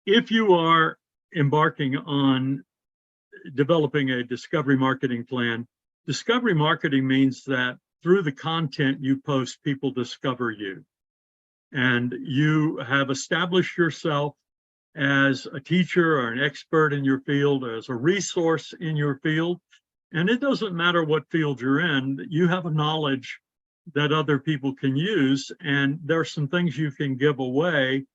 if you are embarking on developing a discovery marketing plan, discovery marketing means that through the content you post, people discover you. And you have established yourself as a teacher or an expert in your field, as a resource in your field. And it doesn't matter what field you're in, you have a knowledge that other people can use. And there are some things you can give away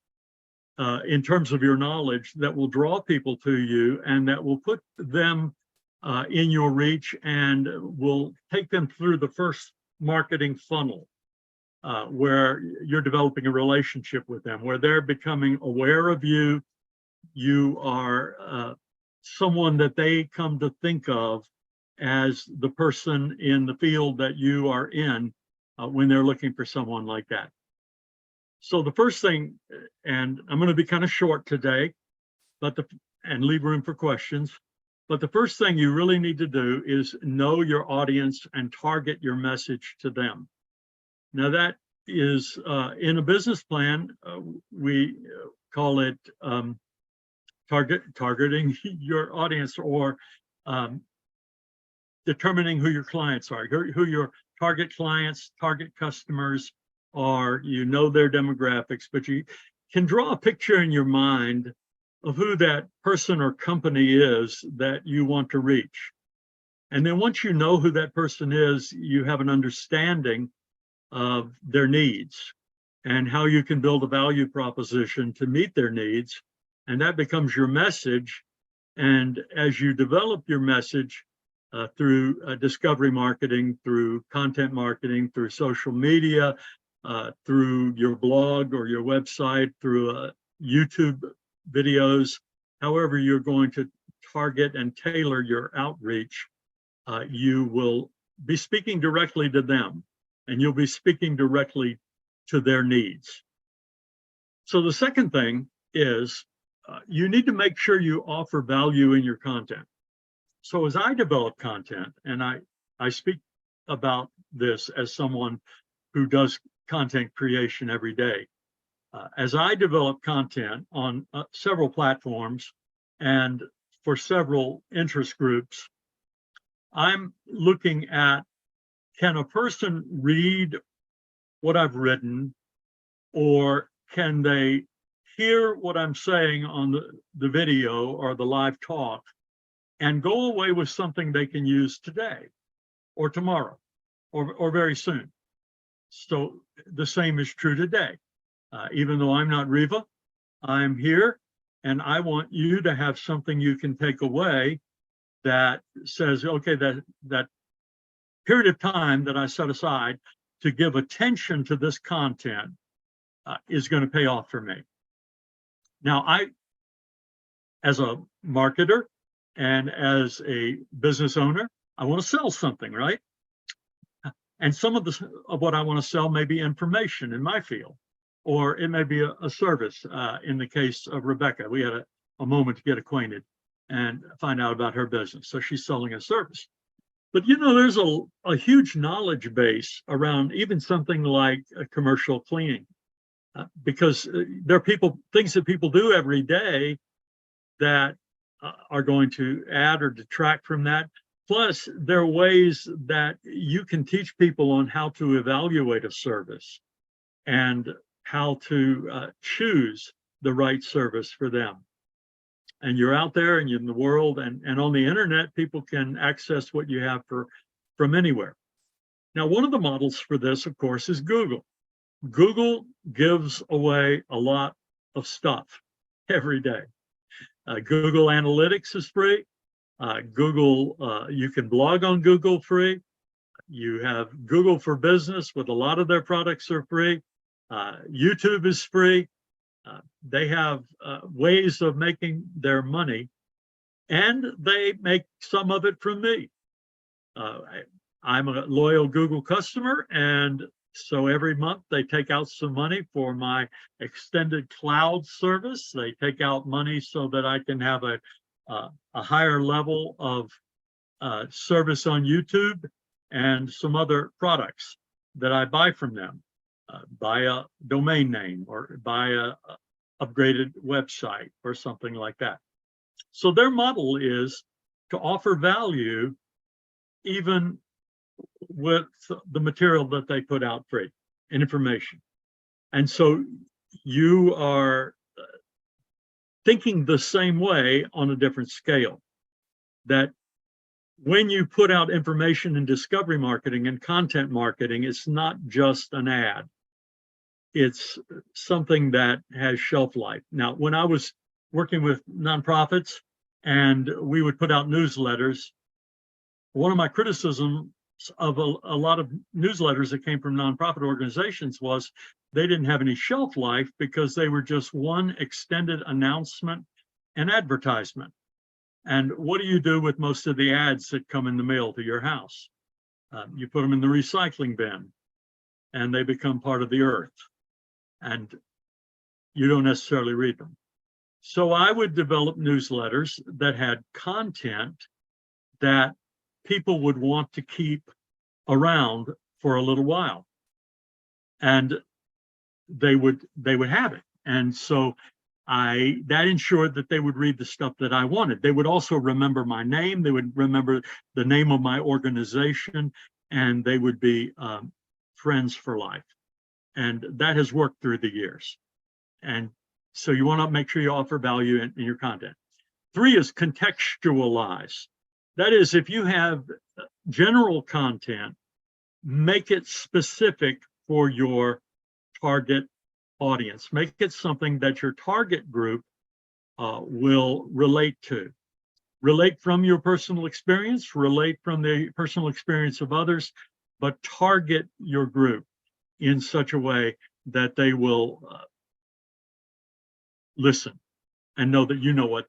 in terms of your knowledge that will draw people to you and that will put them in your reach and will take them through the first marketing funnel where you're developing a relationship with them, where they're becoming aware of you. You are someone that they come to think of as the person in the field that you are in when they're looking for someone like that. So the first thing, and I'm going to be kind of short today, and leave room for questions. But the first thing you really need to do is know your audience and target your message to them. Now that is in a business plan, we call it targeting your audience, or determining who your clients are, who your target clients, target customers are. You know their demographics, but you can draw a picture in your mind of who that person or company is that you want to reach. And then once you know who that person is, you have an understanding of their needs and how you can build a value proposition to meet their needs. And that becomes your message. And as you develop your message through discovery marketing, through content marketing, through social media, through your blog or your website, through YouTube videos, however you're going to target and tailor your outreach, you will be speaking directly to them, and you'll be speaking directly to their needs. So the second thing is you need to make sure you offer value in your content. So as I develop content, and I speak about this as someone who does content creation every day, as I develop content on several platforms and for several interest groups, I'm looking at, can a person read what I've written, or can they hear what I'm saying on the video or the live talk and go away with something they can use today or tomorrow or very soon? So the same is true today. Even though I'm not Riva, I'm here, and I want you to have something you can take away that says, okay, that period of time that I set aside to give attention to this content is going to pay off for me. Now, as a marketer and as a business owner, I want to sell something, right? And some of what I want to sell may be information in my field, or it may be a service. In the case of Rebecca, we had a moment to get acquainted and find out about her business. So she's selling a service. But you know, there's a huge knowledge base around even something like commercial cleaning, because there are things that people do every day that are going to add or detract from that. Plus, there are ways that you can teach people on how to evaluate a service and how to choose the right service for them. And you're out there and you're in the world, and on the internet, people can access what you have from anywhere. Now, one of the models for this, of course, is Google. Google gives away a lot of stuff every day. Google Analytics is free. You can blog on Google free. You have Google for Business with a lot of their products are free. YouTube is free. They have ways of making their money, and they make some of it from me. I'm a loyal Google customer, and so every month they take out some money for my extended cloud service. They take out money so that I can have a higher level of service on YouTube and some other products that I buy from them. Buy a domain name or buy upgraded website or something like that. So their model is to offer value even with the material that they put out free and information. And so you are thinking the same way on a different scale, that when you put out information in discovery marketing and content marketing, it's not just an ad. It's something that has shelf life. Now, when I was working with nonprofits and we would put out newsletters, one of my criticisms of a lot of newsletters that came from nonprofit organizations was they didn't have any shelf life because they were just one extended announcement and advertisement. And what do you do with most of the ads that come in the mail to your house? You put them in the recycling bin and they become part of the earth, and you don't necessarily read them. So I would develop newsletters that had content that people would want to keep around for a little while, and they would have it. And so that ensured that they would read the stuff that I wanted. They would also remember my name, they would remember the name of my organization, and they would be friends for life. And that has worked through the years. And so you want to make sure you offer value in your content. 3 is contextualize. That is, if you have general content, make it specific for your target audience. Make it something that your target group will relate to. Relate from your personal experience, relate from the personal experience of others, but target your group in such a way that they will listen and know that you know what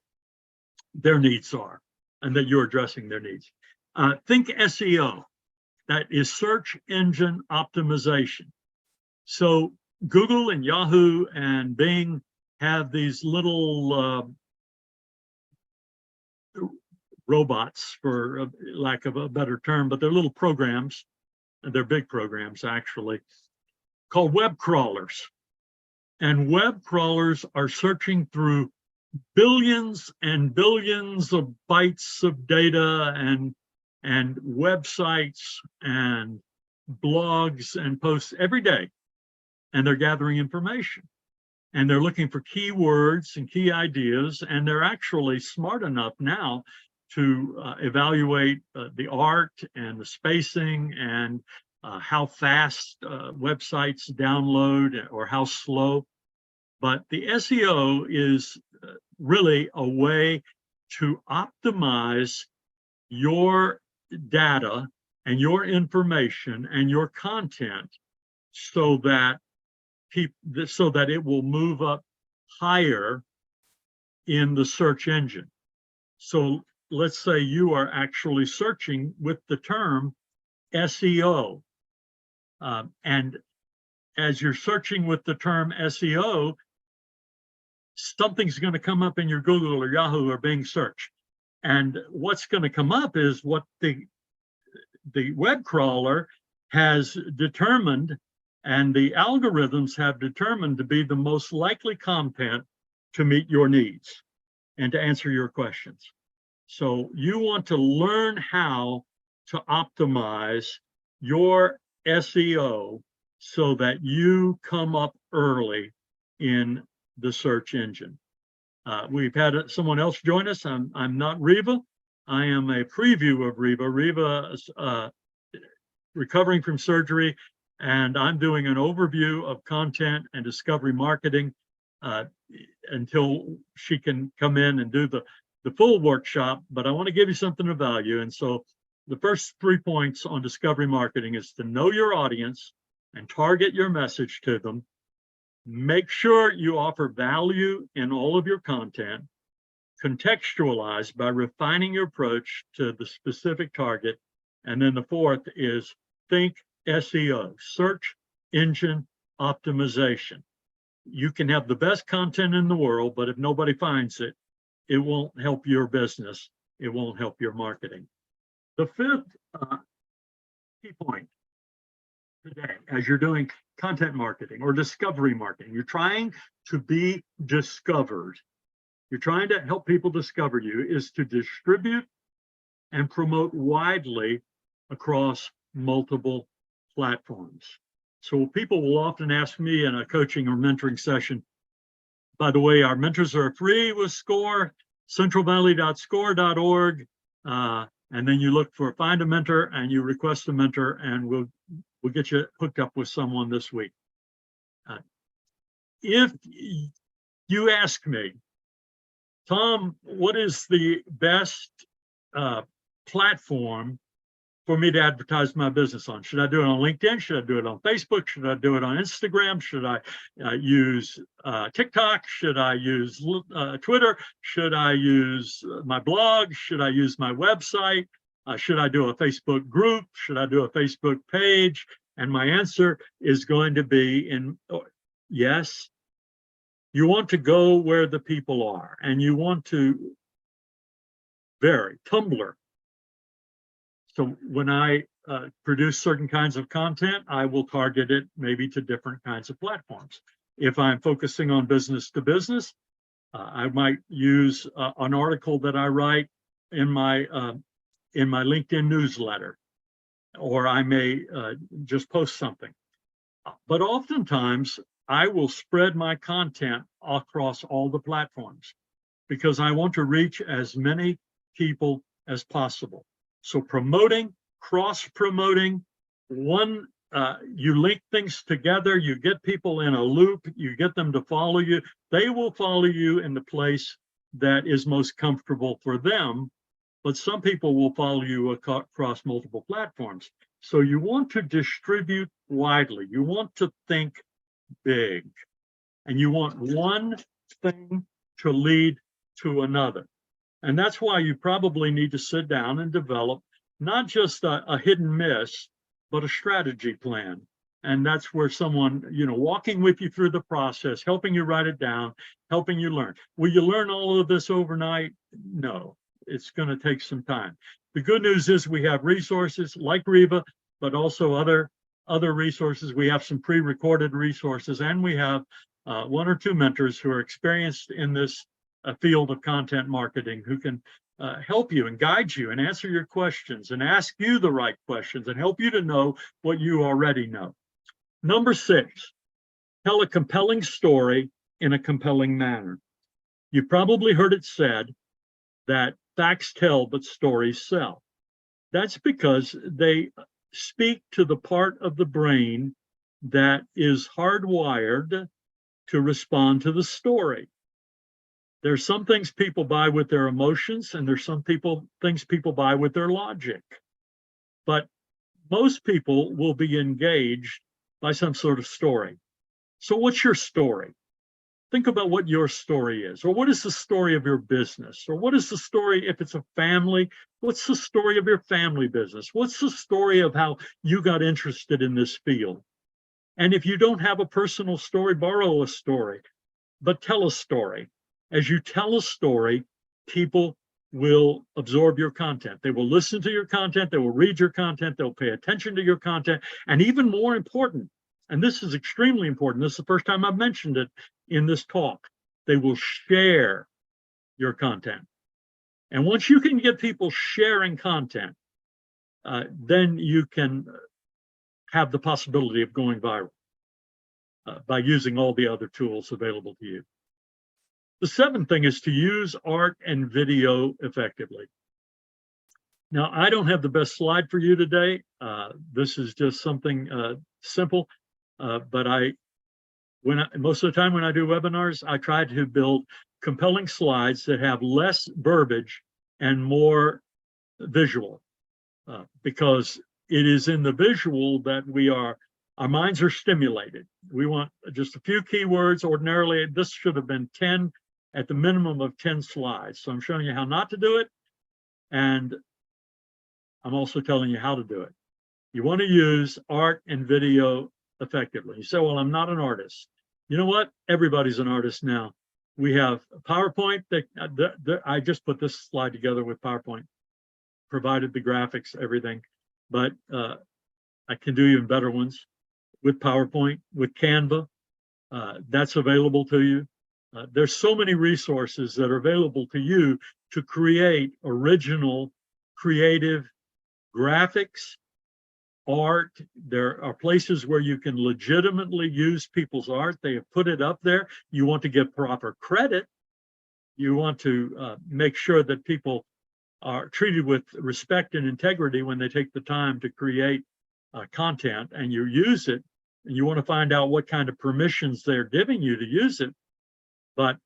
their needs are and that you're addressing their needs. Think SEO, that is search engine optimization. So Google and Yahoo and Bing have these little robots, for lack of a better term, but they're little programs, and they're big programs actually, called web crawlers. And web crawlers are searching through billions and billions of bytes of data and websites and blogs and posts every day. And they're gathering information. And they're looking for keywords and key ideas. And they're actually smart enough now to evaluate the art and the spacing and how fast websites download or how slow. But the SEO is really a way to optimize your data and your information and your content so that it will move up higher in the search engine. So let's say you are actually searching with the term SEO. And as you're searching with the term SEO, something's going to come up in your Google or Yahoo or Bing search. And what's going to come up is what the web crawler has determined and the algorithms have determined to be the most likely content to meet your needs and to answer your questions. So you want to learn how to optimize your SEO so that you come up early in the search engine. We've had someone else join us. I'm not Reva. I am a preview of Reva. Reva is recovering from surgery, and I'm doing an overview of content and discovery marketing until she can come in and do the full workshop. But I want to give you something of value. And so the first 3 points on discovery marketing is to know your audience and target your message to them. Make sure you offer value in all of your content. Contextualize by refining your approach to the specific target. And then the 4th is think SEO, search engine optimization. You can have the best content in the world, but if nobody finds it, it won't help your business. It won't help your marketing. The 5th key point today as you're doing content marketing or discovery marketing. You're trying to be discovered. You're trying to help people discover you is to distribute and promote widely across multiple platforms. So people will often ask me in a coaching or mentoring session, by the way, our mentors are free with SCORE, centralvalley.score.org. And then you look for find a mentor and you request a mentor, and we'll get you hooked up with someone this week. If you ask me, Tom, what is the best platform for me to advertise my business on? Should I do it on LinkedIn? Should I do it on Facebook? Should I do it on Instagram? Should I use TikTok? Should I use Twitter? Should I use my blog? Should I use my website? Should I do a Facebook group? Should I do a Facebook page? And my answer is going to be yes. You want to go where the people are, and you want to vary. Tumblr. So when I produce certain kinds of content, I will target it maybe to different kinds of platforms. If I'm focusing on business to business, I might use an article that I write in my LinkedIn newsletter, or I may just post something. But oftentimes, I will spread my content across all the platforms because I want to reach as many people as possible. So promoting, cross-promoting, you link things together, you get people in a loop, you get them to follow you. They will follow you in the place that is most comfortable for them, but some people will follow you across multiple platforms. So you want to distribute widely. You want to think big, and you want one thing to lead to another. And that's why you probably need to sit down and develop not just a hit and miss, but a strategy plan. And that's where someone, walking with you through the process, helping you write it down, helping you learn. Will you learn all of this overnight? No, it's going to take some time. The good news is we have resources like Riva, but also other resources. We have some pre-recorded resources, and we have one or two mentors who are experienced in this field of content marketing who can help you and guide you and answer your questions and ask you the right questions and help you to know what you already know. Number 6, tell a compelling story in a compelling manner. You probably heard it said that facts tell, but stories sell. That's because they speak to the part of the brain that is hardwired to respond to the story. There's some things people buy with their emotions, and there's some things people buy with their logic. But most people will be engaged by some sort of story. So what's your story? Think about what your story is, or what is the story of your business, or what is the story if it's a family? What's the story of your family business? What's the story of how you got interested in this field? And if you don't have a personal story, borrow a story, but tell a story. As you tell a story, people will absorb your content. They will listen to your content. They will read your content. They'll pay attention to your content. And even more important, and this is extremely important, this is the first time I've mentioned it in this talk, they will share your content. And once you can get people sharing content, then you can have the possibility of going viral by using all the other tools available to you. The 7th thing is to use art and video effectively. Now, I don't have the best slide for you today. This is just something simple, but most of the time when I do webinars, I try to build compelling slides that have less verbiage and more visual, because it is in the visual that our minds are stimulated. We want just a few keywords. Ordinarily, this should have been 10, at the minimum of 10 slides. So I'm showing you how not to do it, and I'm also telling you how to do it. You want to use art and video effectively. You say, well, I'm not an artist. You know what? Everybody's an artist now. We have PowerPoint. I just put this slide together with PowerPoint, provided the graphics, everything, but I can do even better ones. with PowerPoint, with Canva. That's available to you. There's so many resources that are available to you to create original, creative graphics, art. There are places where you can legitimately use people's art. They have put it up there. You want to give proper credit. You want to make sure that people are treated with respect and integrity when they take the time to create content, and you use it, and you want to find out what kind of permissions they're giving you to use it. But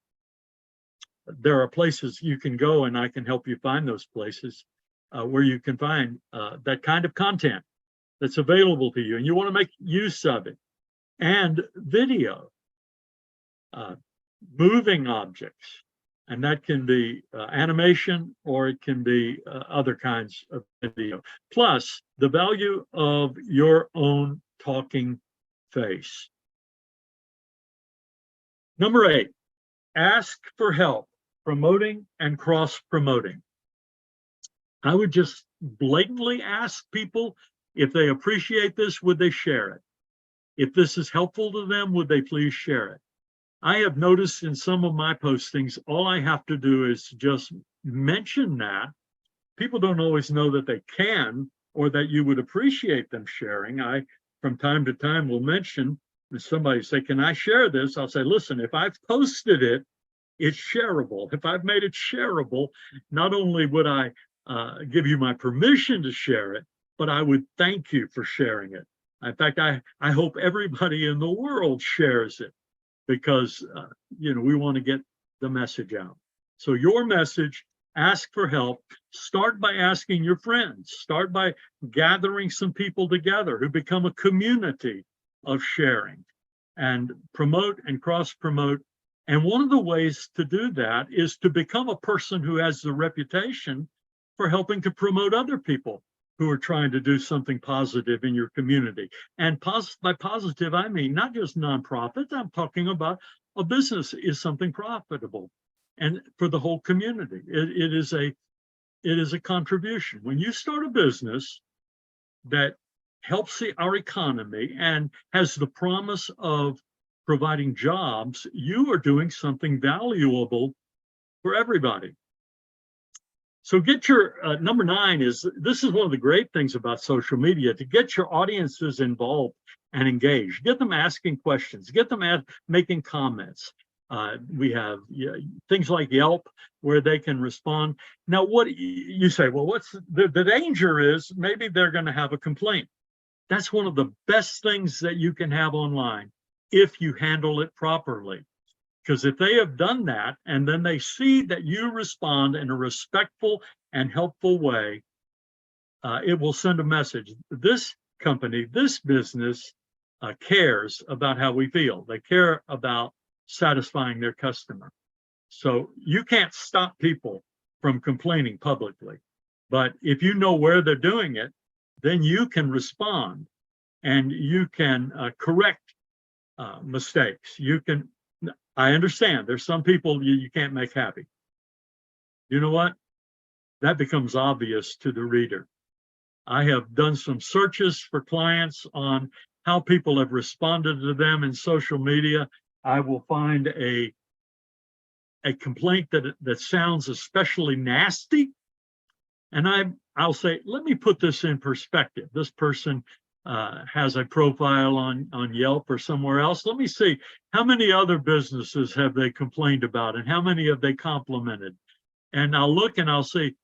there are places you can go, and I can help you find those places where you can find that kind of content that's available to you, and you want to make use of it. And video, moving objects, and that can be animation, or it can be other kinds of video. Plus, the value of your own talking face. Number 8, ask for help promoting and cross-promoting. I would just blatantly ask people if they appreciate this, would they share it? If this is helpful to them, would they please share it? I have noticed in some of my postings, all I have to do is just mention that. People don't always know that they can, or that you would appreciate them sharing. I, from time to time, will mention, if somebody say, can I share this? I'll say, listen, if I've posted it, it's shareable. If I've made it shareable, not only would I give you my permission to share it, but I would thank you for sharing it. In fact, I hope everybody in the world shares it, because we want to get the message out. So your message, ask for help. Start by asking your friends. Start by gathering some people together who become a community of sharing, and promote and cross-promote. And one of the ways to do that is to become a person who has the reputation for helping to promote other people who are trying to do something positive in your community. And by positive, I mean not just nonprofits. I'm talking about a business is something profitable, and for the whole community. It is a contribution. When you start a business that helps our economy and has the promise of providing jobs, you are doing something valuable for everybody. So get your, number 9 is, this is one of the great things about social media, to get your audiences involved and engaged. Get them asking questions, get them making comments. We have things like Yelp where they can respond. Now, what you say, well, what's the danger is maybe they're going to have a complaint. That's one of the best things that you can have online if you handle it properly. Because if they have done that, and then they see that you respond in a respectful and helpful way, it will send a message. This company, this business cares about how we feel. They care about satisfying their customer. So you can't stop people from complaining publicly. But if you know where they're doing it, then you can respond, and you can correct mistakes. You can. I understand there's some people you can't make happy. You know what? That becomes obvious to the reader. I have done some searches for clients on how people have responded to them in social media. I will find a complaint that sounds especially nasty, and I'll say, let me put this in perspective. This person has a profile on Yelp or somewhere else. Let me see, how many other businesses have they complained about, and how many have they complimented? And I'll look and I'll see,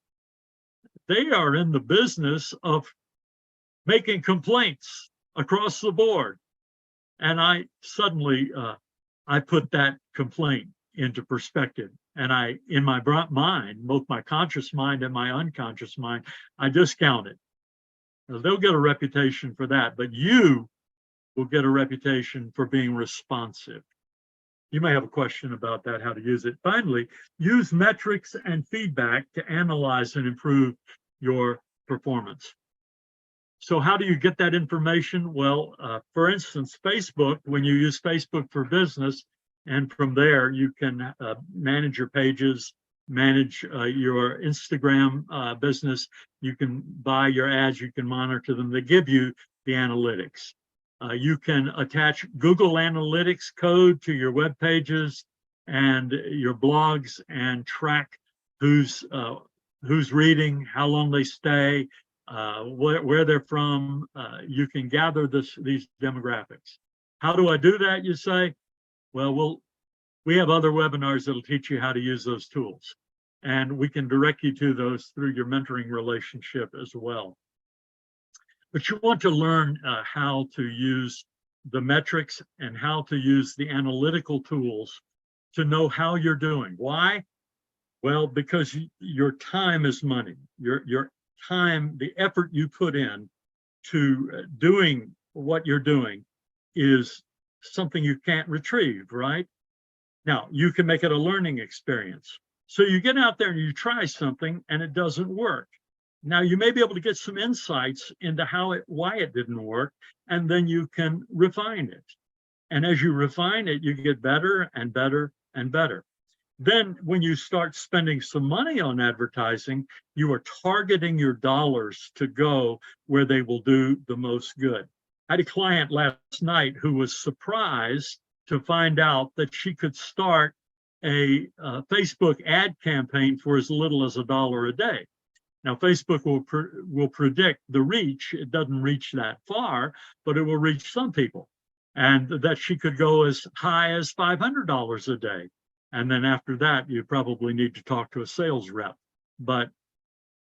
they are in the business of making complaints across the board. And I suddenly, I put that complaint into perspective. And in my mind, both my conscious mind and my unconscious mind, I discount it. They'll get a reputation for that, but you will get a reputation for being responsive. You may have a question about that, how to use it. Finally, use metrics and feedback to analyze and improve your performance. So how do you get that information? Well, for instance, Facebook, when you use Facebook for Business, and from there you can manage your pages, manage your Instagram business. You can buy your ads, you can monitor them. They give you the analytics. You can attach Google Analytics code to your web pages and your blogs and track who's reading, how long they stay, where they're from. You can gather these demographics. How do I do that, you say? Well, we have other webinars that'll teach you how to use those tools. And we can direct you to those through your mentoring relationship as well. But you want to learn how to use the metrics and how to use the analytical tools to know how you're doing. Why? Well, because your time is money. Your time, the effort you put in to doing what you're doing is something you can't retrieve, right? Now, you can make it a learning experience. So you get out there and you try something and it doesn't work. Now you may be able to get some insights into why it didn't work, and then you can refine it. And as you refine it, you get better and better and better. Then when you start spending some money on advertising, you are targeting your dollars to go where they will do the most good. I had a client last night who was surprised to find out that she could start a Facebook ad campaign for as little as $1 a day. Now, Facebook will predict the reach. It doesn't reach that far, but it will reach some people. And that she could go as high as $500 a day. And then after that, you probably need to talk to a sales rep. But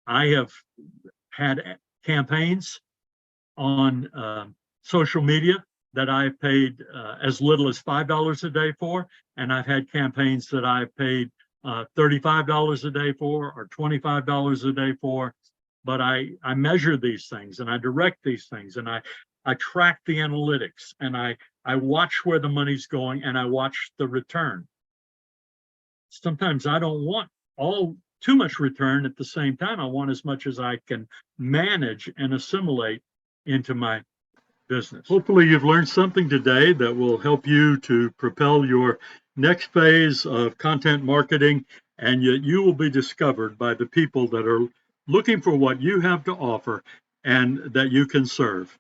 I have had campaigns on social media that I've paid as little as $5 a day for. And I've had campaigns that I've paid $35 a day for or $25 a day for. But I measure these things and I direct these things and I track the analytics and I watch where the money's going and I watch the return. Sometimes I don't want too much return at the same time. I want as much as I can manage and assimilate into my business. Hopefully you've learned something today that will help you to propel your next phase of content marketing, and you will be discovered by the people that are looking for what you have to offer and that you can serve.